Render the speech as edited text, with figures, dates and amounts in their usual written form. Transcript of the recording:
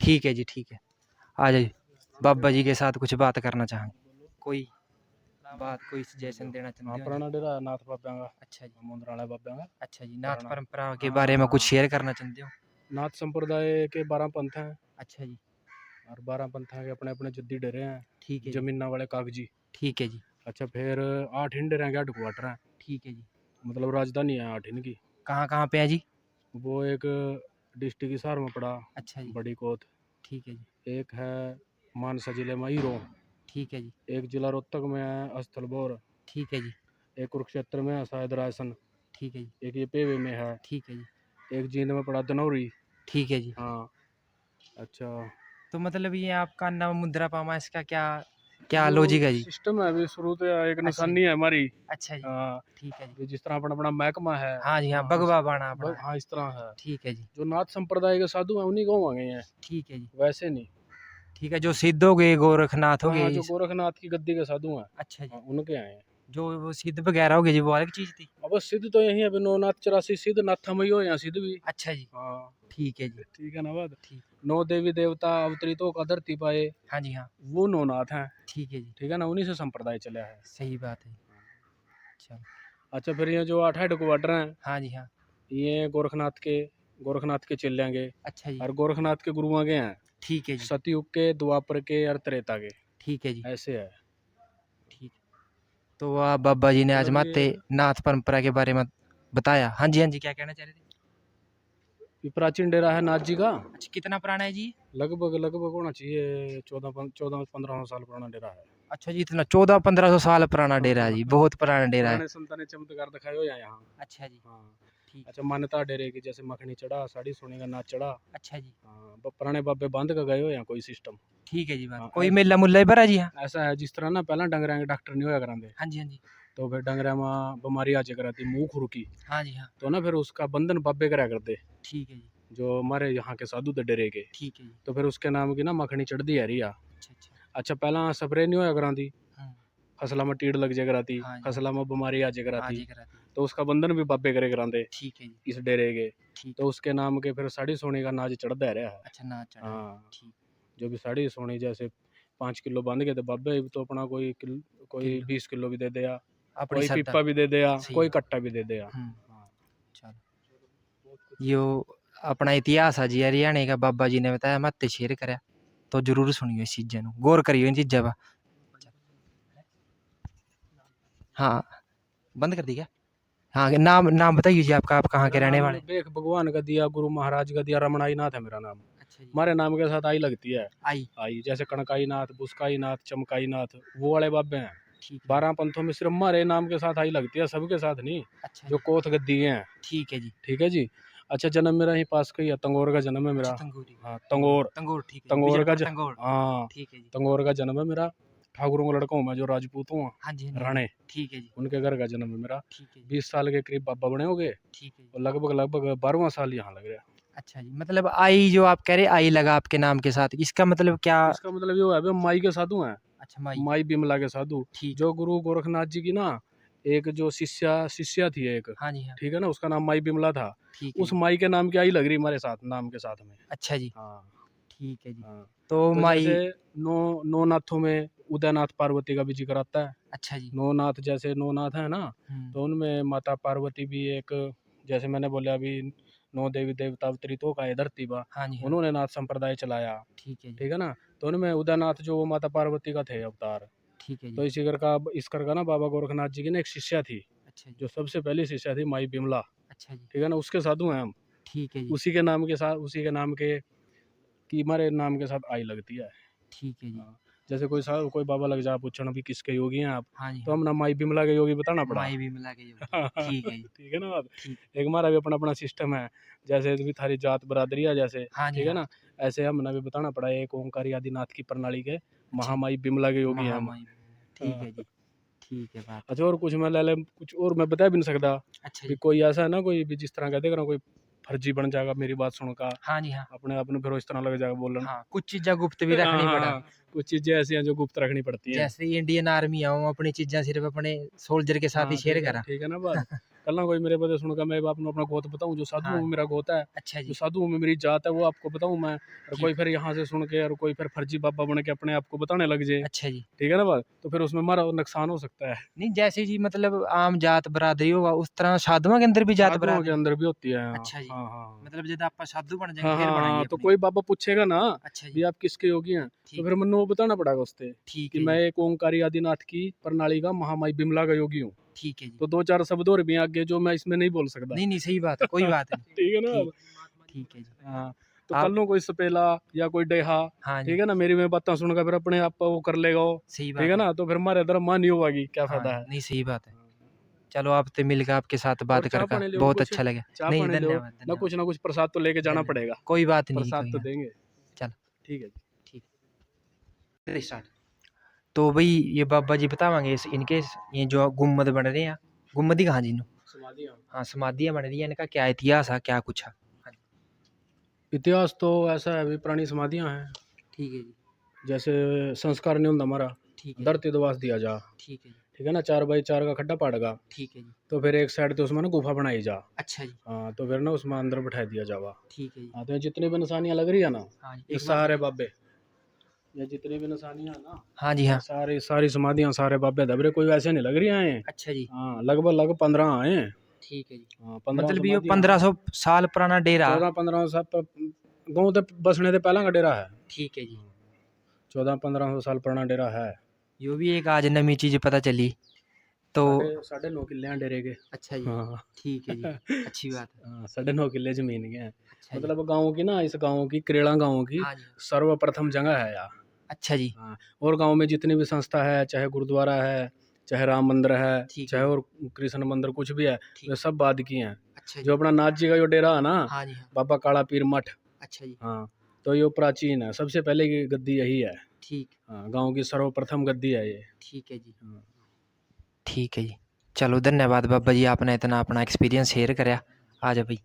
ठीक है जी, ठीक है। आ जाइए। बाबा जी के साथ कुछ बात करना चाहेंगे, कोई बात, कोई सजेशन देना चाहते हाँ हो? पुराना डेरा है नाथ बाबा का, अच्छा जी, मुंदरा वाले बाबा का। अच्छा जी। नाथ पुराना। परंपरा के हाँ बारे में कुछ हाँ। शेयर करना चाहते हो? नाथ संप्रदाय के 12 पंथ हैं अच्छा जी, और 12 पंथों के अपने अपने जद्दी डेरे हैं, ठीक है जी, जमीना वाले कागजी। ठीक है जी, अच्छा फिर 8 इन डेरे हैं, 8 क्वार्टर हैं, ठीक है जी। मतलब राजधानी है 8 इनकी। कहाँ पे है जी? वो एक डिस्ट्रिक्ट हिसार में पड़ा, अच्छा जी, बड़ी कोत। ठीक है जी, एक है मानसा जिले में हीरो। ठीक है जी, एक जिला रोहतक में है अस्थलबोर। ठीक है जी, एक कुरुक्षेत्र में है शायद रायसन। ठीक है जी, एक ये पेवे में है। ठीक है जी, एक जींद में पड़ा दनौरी। ठीक है जी। हाँ। अच्छा तो मतलब ये आपका नव मुद्रा पामा, इसका क्या क्या वो लॉजिक है जी? सिस्टम है, अभी शुरू तो एक अच्छा जी, निशानी है हमारी। अच्छा जी, हाँ, ठीक है जी। ये जिस तरह अपना अपना महकमा है। हाँ जी, हाँ, हाँ भगवा बाणा अपना है। हाँ इस तरह है। ठीक है जी, जो नाथ संप्रदाय के साधु हैं उन्हीं को मांगे हैं, ठीक है जी, वैसे नहीं। ठीक है। जो सिद्ध हो गए, गोरखनाथ हो हाँ गए हाँ, जो गोरखनाथ की गद्दी के साधु हैं, अच्छा जी। हाँ उनके आए हैं। जो वो सिद्ध वगैरह हो गए जी, वो अलग चीज़ थी। अब सिद्ध तो यही है, अभी 9 नाथ 84 सिद्ध नाथा मई हो यहाँ सिद्ध भी। अच्छा जी, हाँ ठीक है जी, ठीक है ना बात। ठीक। 9 देवी देवता अवतरितों का धरती पाए, हाँ जी, हाँ, वो 9 नाथ हैं। ठीक है जी, ठीक है ना, उन्हीं से संप्रदाय चला है। सही बात है। चलो। अच्छा फिर ये जो 8 हेडक्वार्टर हैं, हाँ जी, हाँ, ये गोरखनाथ के चेलेंगे अच्छा जी, और गोरखनाथ के गुरुआ के हैं। ठीक है जी, सतयुग के, द्वापर के और त्रेता के, ठीक है जी, ऐसे है। ठीक। तो आप बाबा जी ने आज मतलब माते ये नाथ परंपरा के बारे में बताया। हाँ जी, हाँ जी, क्या कहना चाह रहे थे? प्राचीन डेरा है नाथ जी का। अच्छा, कितना पुराना है जी? लगभग लगभग होना चाहिए 14-15 साल पुराना डेरा है। अच्छा जी, इतना 1400-1500 साल पुराना डेरा है जी, हाँ। बहुत पुराना डेरा है। पुराने संतान ने चमत्कार दिखाए हो यहाँ। अच्छा जी, हाँ। ठीक। अच्छा मान्यता डेरे की, जैसे मखनी चढ़ा, साड़ी सोने का नाच चढ़ा। अच्छा जी, हाँ पुराने बाबे बांध के गए हो यहाँ कोई सिस्टम। ठीक है जी। बात हाँ कोई मेला मुल्ला ही भरा जी? हाँ, ऐसा है जिस तरह ना पहला डंगरा के डॉक्टर नहीं होया कराते, हाँ जी, हाँ जी, तो फिर डंगरा में बीमारी आ जाया कराती मुंह खुरकी, हाँ जी, हाँ, तो ना फिर उसका बंधन बाबे करा करते, ठीक है जी, जो हमारे यहाँ के साधु थे डेरे के। ठीक है जी। तो फिर उसके नाम की ना मखनी चढ़ दी है रिया। अच्छा अच्छा। अच्छा पहला स्प्रे नहीं होया कराती, हम्म, फसला में टीड़ लग जाया कराती, हाँ जी, हाँ, फसला में बीमारी आ जाया हाँ कराती, जी, कराती। तो उसका बंधन भी बाबे करे कराते ठीक है जी, इस डेरे के। ठीक। तो उसके नाम के फिर साड़ी सोने का नाच चढ़ता रहा है। अच्छा, नाच चढ़ा है, हाँ ठीक। जो भी साड़ी सोनी जैसे 5 किलो बांध के, तो बाबे तो अपना कोई किलो 20 किलो भी दे दिया, अपनी कोई श्रद्धा। पिप्पा भी दे दिया, सही कोई है। कट्टा भी दे दिया। हम्म, हाँ चलो। बहुत कुछ यो है। अपना इतिहास है जी, हरियाणा का। बाबा जी ने बताया, मत शेयर करा तो जरूर सुनियो इस चीज़ों को, गौर करियो इन चीज़ों पर। हाँ, बंद कर दी क्या? हाँ, नाम नाम बताइए जी आपका, आप कहाँ के मेरा रहने नाम वाले? देख भगवान का दिया, गुरु महाराज का दिया, रमणाई नाथ है मेरा नाम। अच्छा जी, हमारे नाम के साथ आई लगती है। आई, आई जैसे कणकाई नाथ, बुस्काई नाथ, चमकाई नाथ, वो वाले बाबे हैं। ठीक है। 12 पंथों में सिर्फ हमारे नाम के साथ आई लगती है, सबके साथ नहीं। अच्छा जो जी, कोथ गद्दी हैं। ठीक है जी। ठीक है जी। अच्छा जन्म मेरा ही पास का ही है, तंगौर का जन्म है अच्छा, मेरा। तंगूरी, हाँ तंगोर, तंगौर। तंगोर, ठीक है जी, तंगौर का विजयपुर तंगोर, हाँ ठीक है जी। तंगौर का जन्म है मेरा। ठाकुरों का लड़का हूँ मैं, जो राजपूत हूँ हाँ जी, हाँ जी, हाँ जी, राणे, ठीक है जी, उनके घर का जन्म है मेरा। ठीक है जी, 20 साल के करीब बाबा बने हो गए, ठीक है जी। और लगभग लगभग 12वां साल यहाँ लग रहा है। अच्छा जी, मतलब आई जो आप कह रहे आई लगा आपके नाम के साथ, इसका मतलब क्या? इसका मतलब ये है, माई के साधु हैं, अच्छा, माई, माई बिमला के साधु। ठीक। जो गुरु गोरखनाथ जी की ना एक जो शिष्या थी एक, हाँ जी, हाँ, ठीक है ना, उसका नाम माई बिमला था। ठीक है उस जी। माई के नाम की आई लग रही हमारे साथ, नाम के साथ में। अच्छा जी, हाँ ठीक है जी। हाँ। तो तो माई, जैसे नौ नौ नाथों में उदयनाथ पार्वती का भी जिक्र आता है। अच्छा जी, नौ नाथ, जैसे नौ नाथ है ना, हम्म, तो उनमें माता पार्वती भी एक, जैसे मैंने बोला अभी 9 देवी देवता अवतरितों का है धरती बा, हाँ जी, हाँ, उन्होंने नाथ संप्रदाय चलाया। ठीक है जी, ठीक है ना, तो उनमें उदयनाथ जो वो माता पार्वती का थे अवतार। ठीक है तो जी, इस कर का ना बाबा गोरखनाथ जी की ना एक शिष्या थी, अच्छा जी, जो सबसे पहली शिष्या थी माई बिमला। अच्छा जी, ठीक है ना, उसके साधु हैं हम। ठीक है जी, उसी के नाम के कि हमारे नाम के साथ आई लगती है। ठीक है जी, हाँ। जैसे कोई बाबा लग जा पूछना भी किसके योगी हैं आप, हाँ जी, तो हाँ, हम ना माई बिमला के योगी बताना पड़ा। माई भी मिला के योगी, ठीक है जी, ठीक है ना बात। ठीक, एक हमारा भी अपना अपना सिस्टम है, जैसे भी थारी जात बरादरी है जैसे, हाँ जी, ठीक है हाँ, ना, ऐसे हमने भी बताना पड़ा। एक ओंकारी आदिनाथ की प्रणाली के अच्छा जी, महामाई बिमला के योगी हैं हम। महामाई, ठीक हाँ। है जी, ठीक है बात। अच्छा और कुछ मैं ले ले, कुछ और मैं बता भी नहीं सकता। अच्छा भी जी, कोई ऐसा है ना, कोई भी जिस तरह का देख रहा हूँ, कोई फर्जी बन जाएगा मेरी बात सुनकर, हाँ जी, हाँ, अपने आप में फिर इस तरह लग जाएगा बोलन। हाँ, कुछ चीज़ें गुप्त भी हाँ रखनी पड़ा। हाँ, कुछ चीजें ऐसी हैं जो गुप्त रखनी पड़ती हैं। जैसे इंडियन आर्मी है, वो अपनी चीज़ें सिर्फ अपने सोल्जर के साथ ही हाँ शेयर करा। ठीक है ना बात। कल ना कोई मेरे बदे सुनकर मैं आपको अपना गोत बताऊं, जो साधुओं हाँ। में मेरा गोत है, अच्छा जो जी। साधुओं में मेरी जात है, वो आपको बताऊं मैं। और ठीक। कोई फिर यहाँ से सुन के और कोई फिर फर्जी बाबा बन के अपने आप को बताने लग जाए, अच्छा जी। ठीक है ना बात, तो फिर उसमें हमारा नुकसान हो सकता है। नहीं जैसे जी मतलब आम जात बरादरी होगा उस तरह साधुओं के अंदर भी जात साधुओं के बरादरी। अंदर भी होती है, हाँ अच्छा जी। हाँ हाँ मतलब जब आप साधु बन जाएंगे हाँ फिर हाँ बनाएंगे हाँ, तो अपने। कोई बाबा पूछेगा ना अच्छा भी जी। आप किसके योगी हैं, तो ठीक फिर है। मैंने वो बताना पड़ेगा उससे ठीक कि है मैं जी। एक ओंकारी आदिनाथ की प्रणाली का महामाई बिमला का योगी हूँ। ठीक है जी। तो दो चार शब्द और भी हैं आगे जो मैं इसमें नहीं बोल सकता। नहीं नहीं सही बात है, कोई बात नहीं। ठीक है ना। ठीक। ठीक है जी। हाँ, तो आप। कल नो कोई सपेला या कोई डेहा, हाँ जी। ठीक है ना, मेरी में बातें सुनकर फिर अपने आप वो कर लेगा वो, सही ठीक बात है है। ना, तो फिर हमारे इधर मान नहीं होगी, क्या हाँ फायदा है। नहीं सही बात है। चलो आपसे मिलकर आपके साथ और बात चाय करके पानी लो बहुत कुछ, अच्छा लगा। चाय नहीं पानी लो धन्यवाद ना, धन्यवाद कुछ प्रसाद तो लेके जाना धन्यवाद। पड़ेगा, कोई बात नहीं जी, प्रसाद कोई तो बात। देंगे। चलो ठीक है जी। ठीक स्टार्ट। तो भाई ये बाबा जी बतावांगे इनके ये जो गुम्मद बन रहे हैं, गुम्मद ही कहाँ जी इन्हों? समाधियाँ। हाँ समाधियाँ बन रही है, इनका क्या इतिहास है क्या कुछ है? हाँ जी। इतिहास तो ऐसा है, अभी पुरानी समाधियाँ हैं, ठीक है जी। जैसे संस्कार नहीं होता हमारा, ठीक है जी। धरती दवास दिया जा, ठीक है जी। ठीक है ना, 4x4 का खड्डा पाड़ेगा, ठीक है जी। तो फिर एक साइड तो उसमें ना गुफा बनाई जा। अच्छा जी। हाँ, तो फिर ना उसमें अंदर बैठा दिया जावा। ठीक है जी। हाँ, तो ये जितनी भी निशानियाँ लग रही है ना, हाँ जी ये एक बार सारे फिर। बाबे, ये जितनी भी निशानियाँ हैं ना, हाँ जी हाँ। सारी सारी समाधियाँ सारे बाबे दबरे, कोई वैसे नहीं लग रही हैं। अच्छा जी। हाँ, लगभग 15 आए हैं। ठीक है जी। हाँ, 15 मतलब ये समाधियाँ। 1500 साल पुराना डेरा। 14-15 साल गाँव तो बसने से पहला का डेरा है। ठीक है जी। 1400-1500 साल पुराना डेरा है। यो भी एक आज नवी चीज पता चली तो। साढ़े साढ़े 9 किले हैं डेरे के। अच्छा जी। हाँ ठीक है जी। अच्छी बात है। हाँ, 9.5 किले जमीन के हैं। अच्छा जी। मतलब गाँव की ना, इस गाँव की करेड़ा गाँव की हाँ जी। सर्वप्रथम जगह है यार। अच्छा जी। हाँ, और गांव में जितनी भी संस्था है, चाहे गुरुद्वारा है, चाहे राम मंदिर है, ठीक चाहे है। और कृष्ण मंदिर कुछ भी है, ठीक। वे सब बाद की हैं। अच्छा जो जी। अपना नाथ जी का जो डेरा है ना, हाँ जी हाँ। बाबा काला पीर मठ, अच्छा जी। हाँ, तो ये प्राचीन है, सबसे पहले की गद्दी यही है। ठीक। हाँ, गांव की सर्वप्रथम गद्दी है ये। ठीक है जी। हाँ। ठीक है जी। चलो धन्यवाद बाबा जी, आपने इतना अपना एक्सपीरियंस शेयर कराया। आ जा भाई।